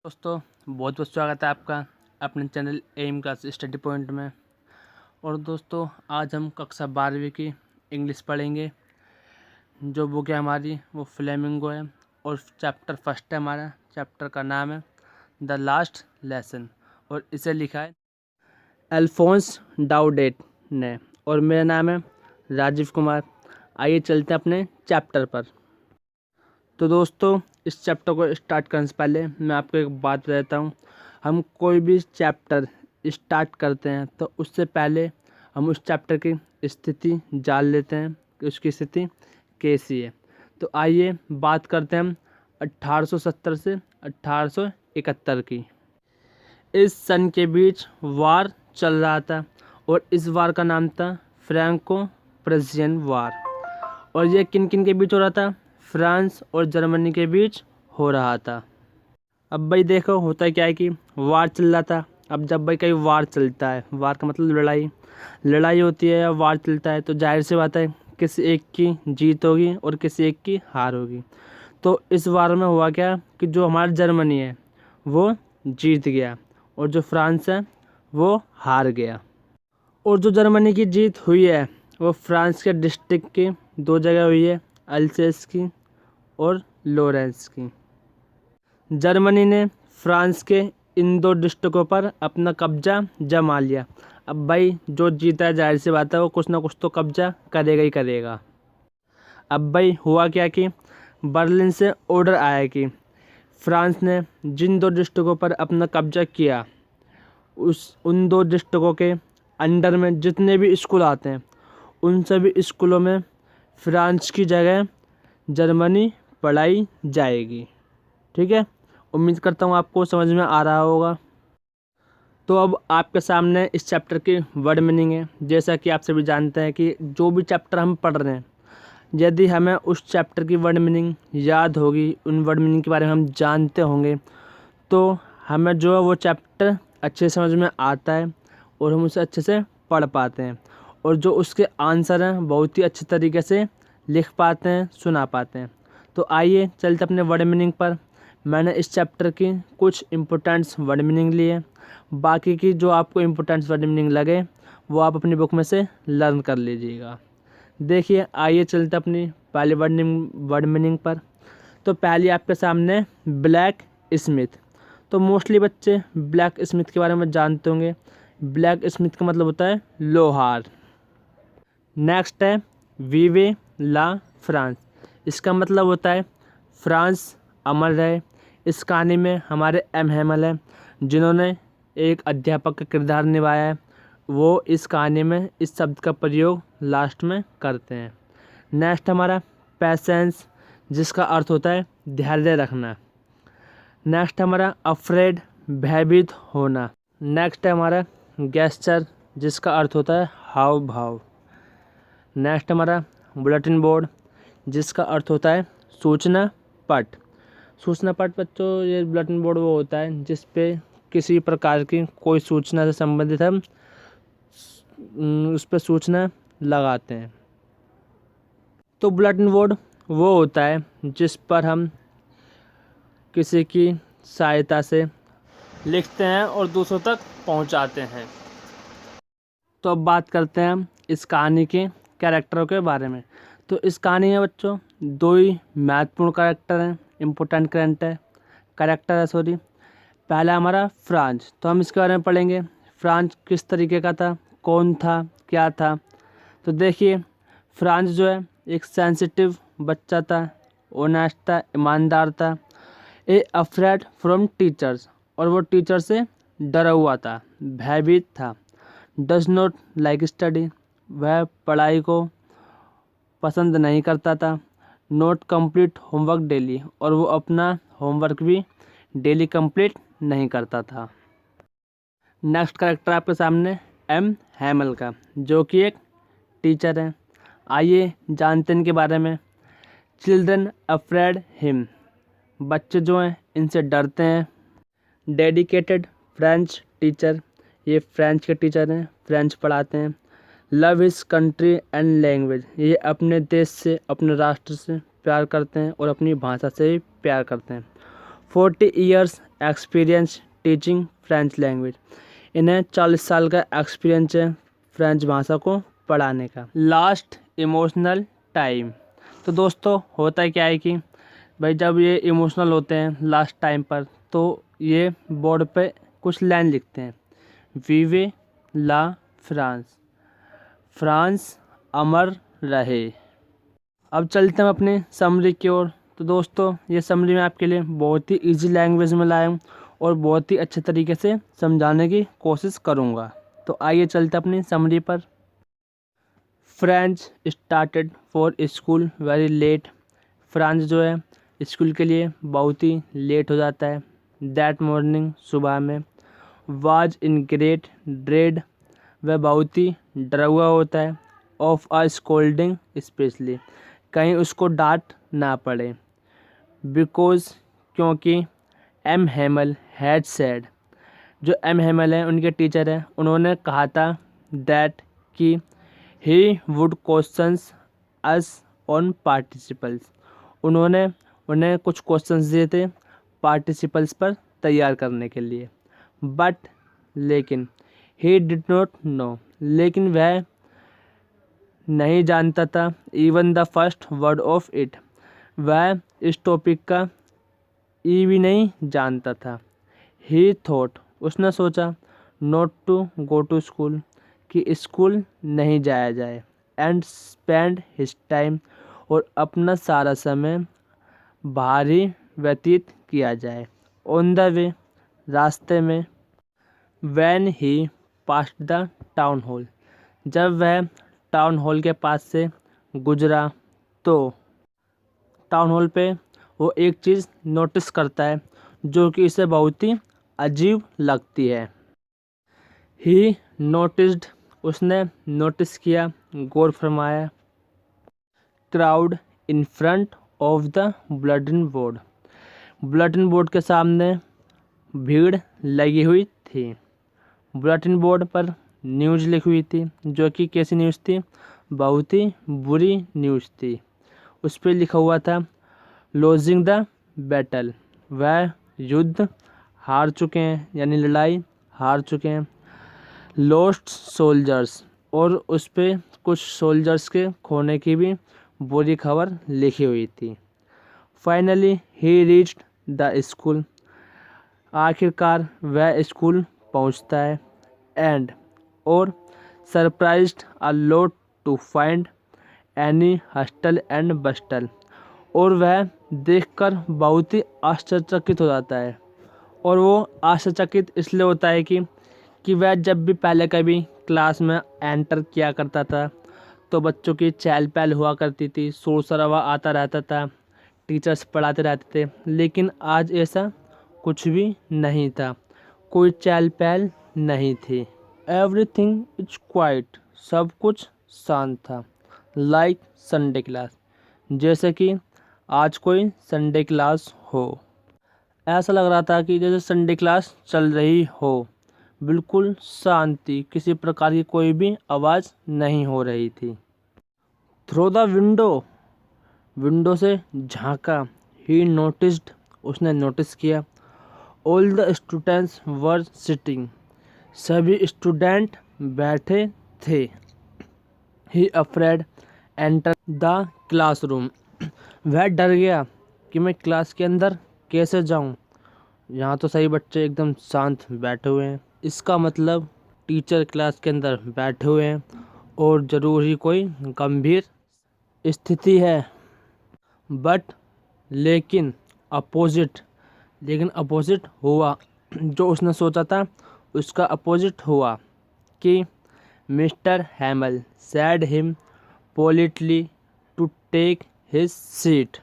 दोस्तों बहुत बहुत स्वागत है आपका अपने channel M class study point में। और दोस्तों आज हम कक्षा 12वीं की इंग्लिश पढ़ेंगे। जो बुक है हमारी वो फ्लेमिंगो है और चैप्टर फर्स्ट है। हमारा चैप्टर का नाम है द लास्ट लेसन और इसे लिखा है अल्फोंस डाउडेट ने और मेरा नाम है राजीव कुमार। आइए चलते हैं अपने चैप्टर पर। तो दोस्तों इस चैप्टर को स्टार्ट करने से पहले मैं आपको एक बात बता देता हूँ। हम कोई भी चैप्टर स्टार्ट करते हैं तो उससे पहले हम उस चैप्टर की स्थिति जान लेते हैं कि उसकी स्थिति कैसी है। तो आइए बात करते हैं हम 1870 से 1871 की। इस सन के बीच वार चल रहा था और इस वार का नाम था फ्रैंको प्रेशियन वार। और ये किन किन के बीच हो रहा था? फ्रांस और जर्मनी के बीच हो रहा था। अब भाई देखो होता क्या है कि वार चल रहा था। अब जब भाई कहीं वार चलता है, वार का मतलब लड़ाई होती है या वार चलता है, तो जाहिर सी बात है किसी एक की जीत होगी और किसी एक की हार होगी। तो इस वार में हुआ क्या कि जो हमारा जर्मनी है वो जीत गया और जो फ्रांस है वो हार गया। और जो जर्मनी की जीत हुई है वो फ्रांस के डिस्ट्रिक्ट की 2 जगह हुई है, अल्सेस की और लोरेंस की। जर्मनी ने फ्रांस के इन 2 डिस्ट्रिक्टों पर अपना कब्जा जमा लिया। अब भाई जो जीता है जाहिर सी बात है वो कुछ ना कुछ तो कब्जा करेगा ही करेगा। अब भाई हुआ क्या कि बर्लिन से ऑर्डर आया कि फ्रांस ने जिन 2 डिस्ट्रिक्टों पर अपना कब्जा किया उन 2 डिस्ट्रिक्टों के अंडर में जितने भी स्कूल आते हैं उन सभी स्कूलों में फ्रांस की जगह जर्मनी पढ़ाई जाएगी। ठीक है, उम्मीद करता हूँ आपको समझ में आ रहा होगा। तो अब आपके सामने इस चैप्टर की वर्ड मीनिंग है। जैसा कि आप सभी जानते हैं कि जो भी चैप्टर हम पढ़ रहे हैं, यदि हमें उस चैप्टर की वर्ड मीनिंग याद होगी, उन वर्ड मीनिंग के बारे में हम जानते होंगे, तो हमें जो है वो चैप्टर अच्छे समझ में आता है और हम उसे अच्छे से पढ़ पाते हैं और जो उसके आंसर हैं बहुत ही अच्छे तरीके से लिख पाते हैं, सुना पाते हैं। तो आइए चलते अपने वर्ड मीनिंग पर। मैंने इस चैप्टर की कुछ इम्पोर्टेंट्स वर्ड मीनिंग लिए, बाकी की जो आपको इम्पोर्टेंट्स वर्ड मीनिंग लगे वो आप अपनी बुक में से लर्न कर लीजिएगा। देखिए आइए चलते अपनी पहली वर्ड मीनिंग पर। तो पहली आपके सामने ब्लैक स्मिथ। तो मोस्टली बच्चे ब्लैक स्मिथ के बारे में जानते होंगे। ब्लैक स्मिथ का मतलब होता है लोहार। नेक्स्ट है विवे ला फ्रांस। इसका मतलब होता है फ्रांस अमर रहे। इस कहानी में हमारे एम हैमल हैं जिन्होंने एक अध्यापक का किरदार निभाया है। वो इस कहानी में इस शब्द का प्रयोग लास्ट में करते हैं। नेक्स्ट हमारा पैसेंस, जिसका अर्थ होता है धैर्य रखना। नेक्स्ट हमारा अफ्रेड, भयभीत होना। नेक्स्ट है हमारा गेस्चर, जिसका अर्थ होता है हाव भाव। नेक्स्ट हमारा बुलेटिन बोर्ड, जिसका अर्थ होता है सूचना पट। सूचना पट बच्चों, ये बुलेटिन बोर्ड वो होता है जिस पे किसी प्रकार की कोई सूचना से संबंधित हम उस पर सूचना लगाते हैं। तो बुलेटिन बोर्ड वो होता है जिस पर हम किसी की सहायता से लिखते हैं और दूसरों तक पहुंचाते हैं। तो अब बात करते हैं हम इस कहानी के कैरेक्टरों के बारे में। तो इस कहानी में बच्चों 2 ही महत्वपूर्ण कैरेक्टर हैं, इम्पोर्टेंट कैरेक्टर है सॉरी। पहला हमारा फ्रांस। तो हम इसके बारे में पढ़ेंगे फ्रांस किस तरीके का था, कौन था, क्या था। तो देखिए फ्रांस जो है एक सेंसिटिव बच्चा था, ऑनेस्ट था, ईमानदार था। ए अफ्रेड फ्रॉम टीचर्स, और वो टीचर से डरा हुआ था, भयभीत था। डज नॉट लाइक स्टडी, वह पढ़ाई को पसंद नहीं करता था। नोट कंप्लीट होमवर्क डेली, और वो अपना होमवर्क भी डेली कंप्लीट नहीं करता था। नेक्स्ट कैरेक्टर आपके सामने एम हैमल का, जो कि एक टीचर है। आइए जानते हैं इनके बारे में। चिल्ड्रन अफ्रेड हिम, बच्चे जो हैं इनसे डरते हैं। डेडिकेटेड फ्रेंच टीचर, ये फ्रेंच के टीचर हैं, फ्रेंच पढ़ाते हैं। Love his country and language, ये अपने देश से, अपने राष्ट्र से प्यार करते हैं और अपनी भाषा से भी प्यार करते हैं। 40 years experience teaching French language. इन्हें 40 साल का एक्सपीरियंस है फ्रेंच भाषा को पढ़ाने का। Last emotional time. तो दोस्तों होता क्या है कि भाई जब ये इमोशनल होते हैं लास्ट टाइम पर, तो ये बोर्ड पे कुछ लाइन लिखते हैं। वीवे ला फ्रांस, फ्रांस अमर रहे। अब चलते हैं अपनी समरी की ओर। तो दोस्तों ये समरी मैं आपके लिए बहुत ही इजी लैंग्वेज में लाया हूँ और बहुत ही अच्छे तरीके से समझाने की कोशिश करूँगा। तो आइए चलते अपनी समरी पर। French started for school very late. Franz जो है स्कूल के लिए बहुत ही लेट हो जाता है। दैट मॉर्निंग सुबह में। वाज इन ग्रेट ड्रेड, वह बहुत ही डरा हुआ होता है। ऑफ अ स्कोल्डिंग स्पेशली, कहीं उसको डांट ना पड़े। बिकॉज क्योंकि एम हेमल हैड सेड, जो एम हेमल हैं उनके टीचर हैं, उन्होंने कहा था दैट कि he would questions us on participles, उन्होंने उन्हें कुछ क्वेश्चंस दिए थे पार्टिसिपल्स पर तैयार करने के लिए। बट लेकिन ही डिड नॉट नो, लेकिन वह नहीं जानता था even the first word of it, वह इस टॉपिक का ई भी नहीं जानता था। ही थॉट, उसने सोचा, not to go to school, कि स्कूल नहीं जाया जाए। एंड स्पेंड हिज टाइम, और अपना सारा समय बाहर ही व्यतीत किया जाए। ऑन द वे, रास्ते में। When he past the town hall, जब वह टाउन हॉल के पास से गुजरा तो टाउन हॉल पे वो एक चीज़ नोटिस करता है जो कि इसे बहुत ही अजीब लगती है। ही नोटिस्ड, उसने नोटिस किया, गौर फरमाया। Crowd in front of the bulletin board, bulletin board के सामने भीड़ लगी हुई थी। बुलेटिन बोर्ड पर न्यूज़ लिखी हुई थी, जो कि कैसी न्यूज़ थी, बहुत ही बुरी न्यूज़ थी। उस पर लिखा हुआ था लॉजिंग द बैटल, वह युद्ध हार चुके हैं, यानी लड़ाई हार चुके हैं। लॉस्ट सोल्जर्स, और उस पर कुछ सोल्जर्स के खोने की भी बुरी खबर लिखी हुई थी। Finally he reached the school, आखिरकार वह स्कूल पहुंचता है। एंड, और surprised a lot to find any hustle and bustle, और वह देखकर बहुत ही आश्चर्यचकित हो जाता है। और वो आश्चर्यचकित इसलिए होता है कि वह जब भी पहले कभी क्लास में एंटर किया करता था तो बच्चों की चहल पहल हुआ करती थी, शोर शराबा आता रहता था, टीचर्स पढ़ाते रहते थे। लेकिन आज ऐसा कुछ भी नहीं था, कोई चहल पहल नहीं थी। एवरीथिंग इज क्वाइट, सब कुछ शांत था। लाइक संडे क्लास, जैसे कि आज कोई संडे क्लास हो। ऐसा लग रहा था कि जैसे संडे क्लास चल रही हो, बिल्कुल शांति, किसी प्रकार की कोई भी आवाज़ नहीं हो रही थी। थ्रू द विंडो, विंडो से झांका। ही नोटिस्ड, उसने नोटिस किया। All the students were sitting, सभी स्टूडेंट बैठे थे। ही अफ्रेड एंटर द क्लासरूम, वह डर गया कि मैं क्लास के अंदर कैसे जाऊं, यहाँ तो सही बच्चे एकदम शांत बैठे हुए हैं, इसका मतलब टीचर क्लास के अंदर बैठे हुए हैं और ज़रूर ही कोई गंभीर स्थिति है। बट लेकिन अपोजिट हुआ, जो उसने सोचा था उसका अपोजिट हुआ, कि Mister Hamel said him politely to take his seat,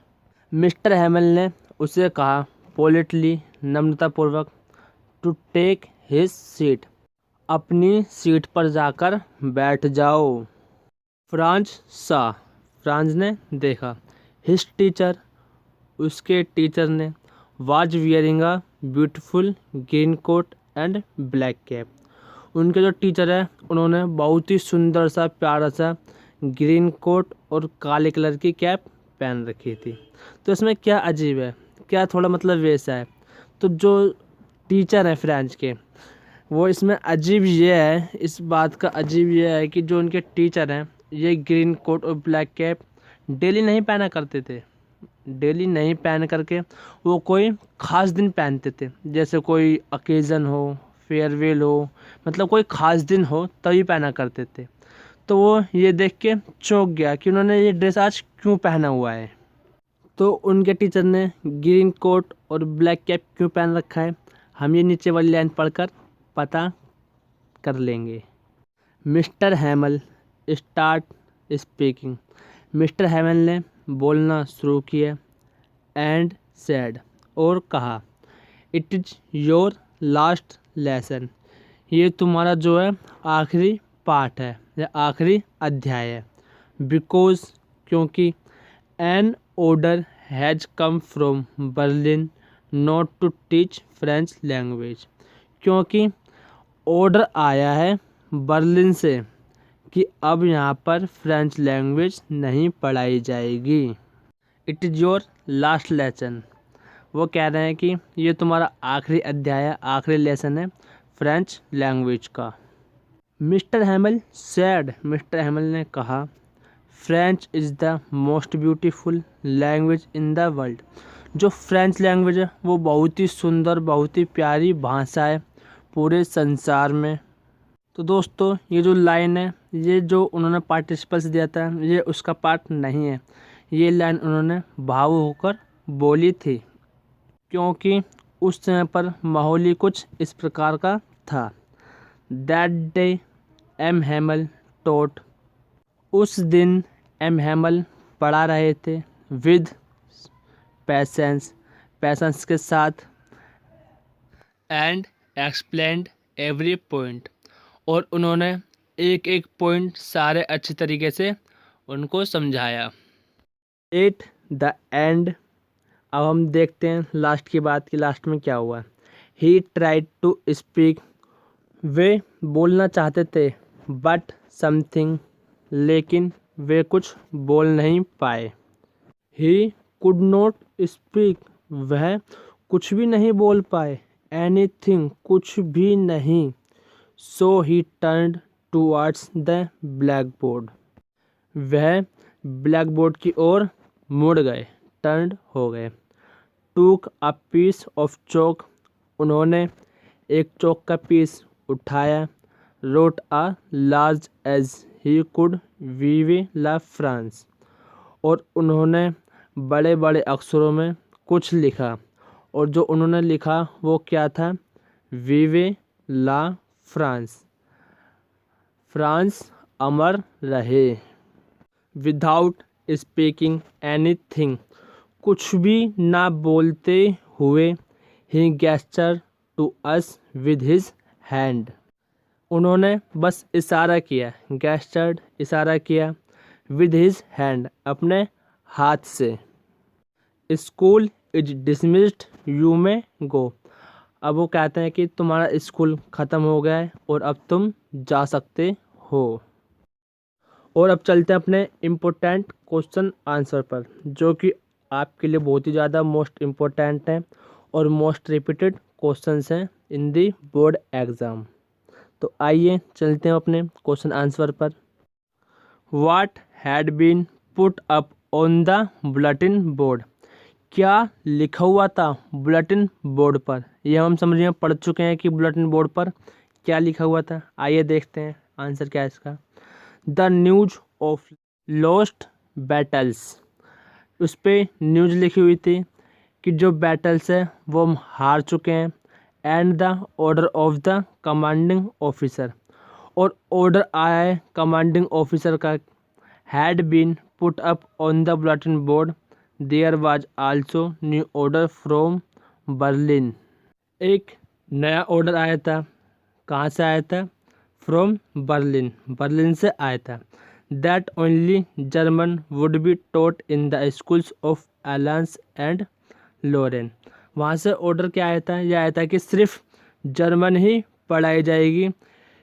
Mister Hamel ने उसे कहा पोलिटली, नम्रतापूर्वक, टू टेक हिज सीट, अपनी सीट पर जाकर बैठ जाओ। फ्रांस ने देखा। हिज टीचर, उसके टीचर ने, was wearing a beautiful green coat and black cap, उनके जो टीचर है उन्होंने बहुत ही सुंदर सा प्यारा सा ग्रीन कोट और काले कलर की कैप पहन रखी थी। तो इसमें क्या अजीब है, क्या थोड़ा मतलब वैसा है, तो जो टीचर है फ्रेंच के, वो इसमें अजीब ये है, इस बात का अजीब ये है कि जो उनके टीचर हैं ये ग्रीन कोट और ब्लैक कैप डेली नहीं पहना करते थे। डेली नहीं पहन करके वो कोई ख़ास दिन पहनते थे, जैसे कोई ओकेज़न हो, फेयरवेल हो, मतलब कोई ख़ास दिन हो तभी पहना करते थे। तो वो ये देख के चौंक गया कि उन्होंने ये ड्रेस आज क्यों पहना हुआ है। तो उनके टीचर ने ग्रीन कोट और ब्लैक कैप क्यों पहन रखा है, हम ये नीचे वाली लाइन पढ़कर पता कर लेंगे। Mister हैमल start speaking. Mister Hamel ने बोलना शुरू किया एंड सेड, और कहा, it is your last lesson. ये तुम्हारा जो है आखिरी पाठ है या आखिरी अध्याय है। बिकॉज क्योंकि an order has come from Berlin not to teach French language. क्योंकि ऑर्डर आया है बर्लिन से कि अब यहाँ पर फ्रेंच लैंग्वेज नहीं पढ़ाई जाएगी। It is your last lesson. वो कह रहे हैं कि ये तुम्हारा आखिरी अध्याय है, आखिरी लेसन है फ्रेंच लैंग्वेज का। Mister Hamel sad, mister Hamel ने कहा, French is the most beautiful language in the world. जो फ्रेंच लैंग्वेज है वो बहुत ही सुंदर, बहुत ही प्यारी भाषा है पूरे संसार में। तो दोस्तों ये जो लाइन है, ये जो उन्होंने पार्टिसिपल्स दिया था, ये उसका पार्ट नहीं है। ये लाइन उन्होंने भावुक होकर बोली थी, क्योंकि उस समय पर माहौल ही कुछ इस प्रकार का था। That day M Hamel taught. उस दिन एम हैमल पढ़ा रहे थे विद पैसेंस, पैसेंस के साथ, एंड एक्सप्लेन्ड एवरी पॉइंट, और उन्होंने एक एक पॉइंट सारे अच्छी तरीके से उनको समझाया। एट द एंड, अब हम देखते हैं लास्ट की बात की लास्ट में क्या हुआ। ही ट्राइड टू स्पीक, वे बोलना चाहते थे, बट समथिंग, लेकिन वे कुछ बोल नहीं पाए। ही कुड नॉट स्पीक, वह कुछ भी नहीं बोल पाए। एनीथिंग, कुछ भी नहीं। So he turned towards the blackboard, वह ब्लैक बोर्ड की ओर मुड़ गए, टर्न्ड हो गए। टूक अ पीस ऑफ चौक, उन्होंने एक चौक का पीस उठाया। Wrote a large as he could vive la France, और उन्होंने बड़े बड़े अक्षरों में कुछ लिखा, और जो उन्होंने लिखा वो क्या था, वीवे ला फ्रांस, फ्रांस अमर रहे। विदाउट स्पीकिंग एनीथिंग, कुछ भी ना बोलते हुए, he gesture to us with his hand, उन्होंने बस इशारा किया, गेस्चर्ड इशारा किया, विद हिज हैंड अपने हाथ से। School is dismissed, you may go, अब वो कहते हैं कि तुम्हारा स्कूल ख़त्म हो गया है और अब तुम जा सकते हो। और अब चलते हैं अपने इम्पोर्टेंट क्वेश्चन आंसर पर, जो कि आपके लिए बहुत ही ज़्यादा मोस्ट इम्पोर्टेंट हैं और मोस्ट रिपीटेड क्वेश्चंस हैं इन दी बोर्ड एग्ज़ाम। तो आइए चलते हैं अपने क्वेश्चन आंसर पर। What had been put up on the bulletin board, क्या लिखा हुआ था बुलेटिन बोर्ड पर। ये हम समझ में पढ़ चुके हैं कि बुलेटिन बोर्ड पर क्या लिखा हुआ था। आइए देखते हैं आंसर क्या है इसका। The news of lost battles, उस पर न्यूज़ लिखी हुई थी कि जो बैटल्स है वो हम हार चुके हैं। And the order of the commanding officer, और ऑर्डर आया है कमांडिंग ऑफिसर का, had been put up on the bulletin board, there was also new order from Berlin, एक नया ऑर्डर आया था। कहाँ से आया था, फ्रॉम बर्लिन, बर्लिन से आया था। That only German would be taught in the schools of Alsace and Lorraine, वहाँ से ऑर्डर क्या आया था, यह आया था कि सिर्फ जर्मन ही पढ़ाई जाएगी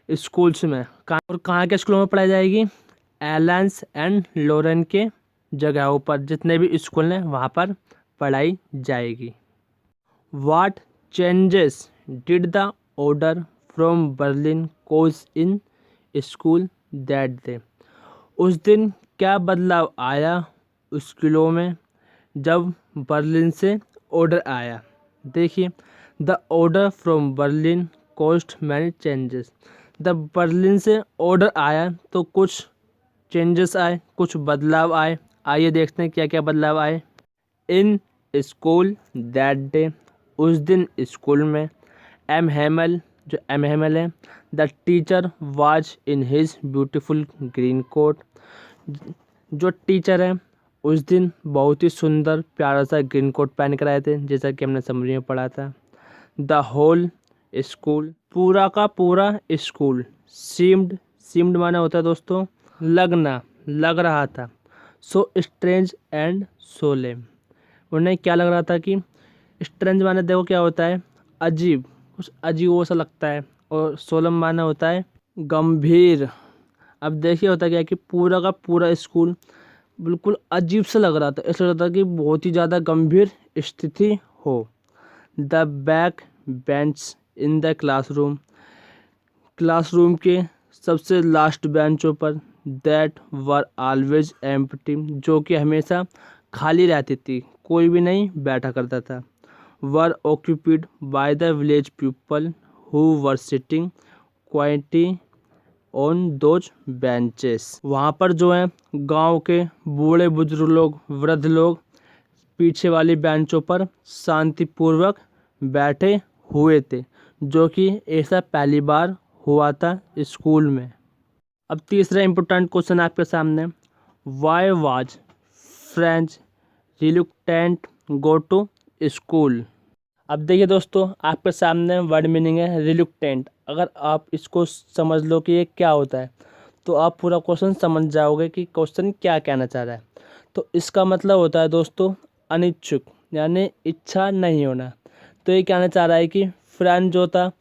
स्कूल्स में। और कहाँ के स्कूलों में पढ़ाई जाएगी, एलांस एंड लोरेन के जगहों पर, जितने भी स्कूल हैं वहाँ पर पढ़ाई जाएगी। What changes did the order from Berlin cause in school that day. उस दिन क्या बदलाव आया स्कूलों में जब बर्लिन से ऑर्डर आया। देखिए, the order from Berlin cost many changes. जब बर्लिन से ऑर्डर आया तो कुछ चेंजेस आए, कुछ बदलाव आए। आइए देखते हैं क्या क्या बदलाव आए। इन स्कूल दैट डे, उस दिन स्कूल में। एम हेमल, जो एम हेमल है, the teacher was in his beautiful green coat. जो टीचर है उस दिन बहुत ही सुंदर प्यारा सा ग्रीन कोट पहन कर आए थे, जैसा कि हमने समरी में पढ़ा था। द होल स्कूल, पूरा का पूरा स्कूल। सीम्ड माना होता है दोस्तों लगना, लग रहा था। सो स्ट्रेंज एंड सोलेम, उन्हें क्या लग रहा था कि स्ट्रेंज माना देखो क्या होता है, अजीब, कुछ अजीब सा लगता है। और सोलम माना होता है गंभीर। अब देखिए होता क्या है कि पूरा का पूरा स्कूल बिल्कुल अजीब सा लग रहा था, ऐसा लग रहा था कि बहुत ही ज़्यादा गंभीर स्थिति हो। The back bench in the classroom, classroom के सबसे लास्ट बेंचों पर। दैट वर ऑलवेज एम्प्टी, जो कि हमेशा खाली रहती थी, कोई भी नहीं बैठा करता था। Were occupied by the village people who were sitting quietly on those benches. वहाँ पर जो है गांव के बूढ़े बुजुर्ग लोग, वृद्ध लोग पीछे वाली बेंचों पर शांतिपूर्वक बैठे हुए थे, जो कि ऐसा पहली बार हुआ था स्कूल में। अब तीसरा इम्पोर्टेंट क्वेश्चन आपके सामने, why was French reluctant go to school. अब देखिए दोस्तों, आपके सामने वर्ड मीनिंग है रिलुक्टेंट। अगर आप इसको समझ लो कि ये क्या होता है तो आप पूरा क्वेश्चन समझ जाओगे कि क्वेश्चन क्या कहना चाह रहा है। तो इसका मतलब होता है दोस्तों अनिच्छुक, यानी इच्छा नहीं होना। तो ये कहना चाह रहा है कि फ्रेंड जो था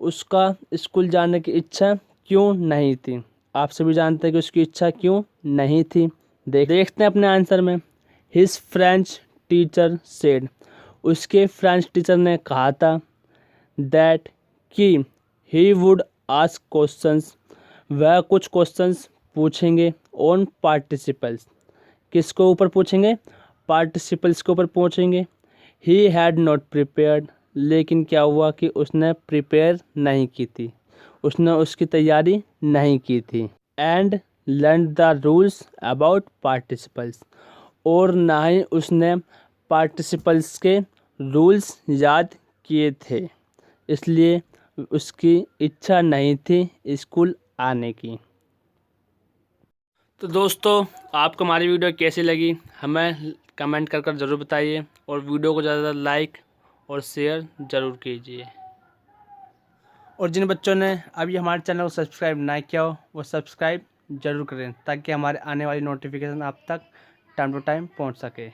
उसका स्कूल जाने की इच्छा क्यों नहीं थी। आप सभी जानते हैं कि उसकी इच्छा क्यों नहीं थी। देखते हैं अपने आंसर में। हिज फ्रेंच टीचर सेड, उसके फ्रेंच टीचर ने कहा था दैट कि ही वुड आस्क क्वेश्चंस, वह कुछ क्वेश्चंस पूछेंगे ऑन पार्टिसिपल्स, किसको ऊपर पूछेंगे, पार्टिसिपल्स के ऊपर पूछेंगे। ही हैड नॉट प्रिपेयर्ड, लेकिन क्या हुआ कि उसने प्रिपेयर नहीं की थी, उसने उसकी तैयारी नहीं की थी। And learn the rules about participles, और ना ही उसने पार्टिसिपल्स के रूल्स याद किए थे, इसलिए उसकी इच्छा नहीं थी स्कूल आने की। तो दोस्तों, आपको हमारी वीडियो कैसी लगी हमें कमेंट कर ज़रूर बताइए, और वीडियो को ज़्यादा लाइक और शेयर ज़रूर कीजिए। और जिन बच्चों ने अभी हमारे चैनल को सब्सक्राइब ना किया हो वो सब्सक्राइब ज़रूर करें, ताकि हमारे आने वाली नोटिफिकेशन आप तक टाइम टू टाइम पहुंच सके।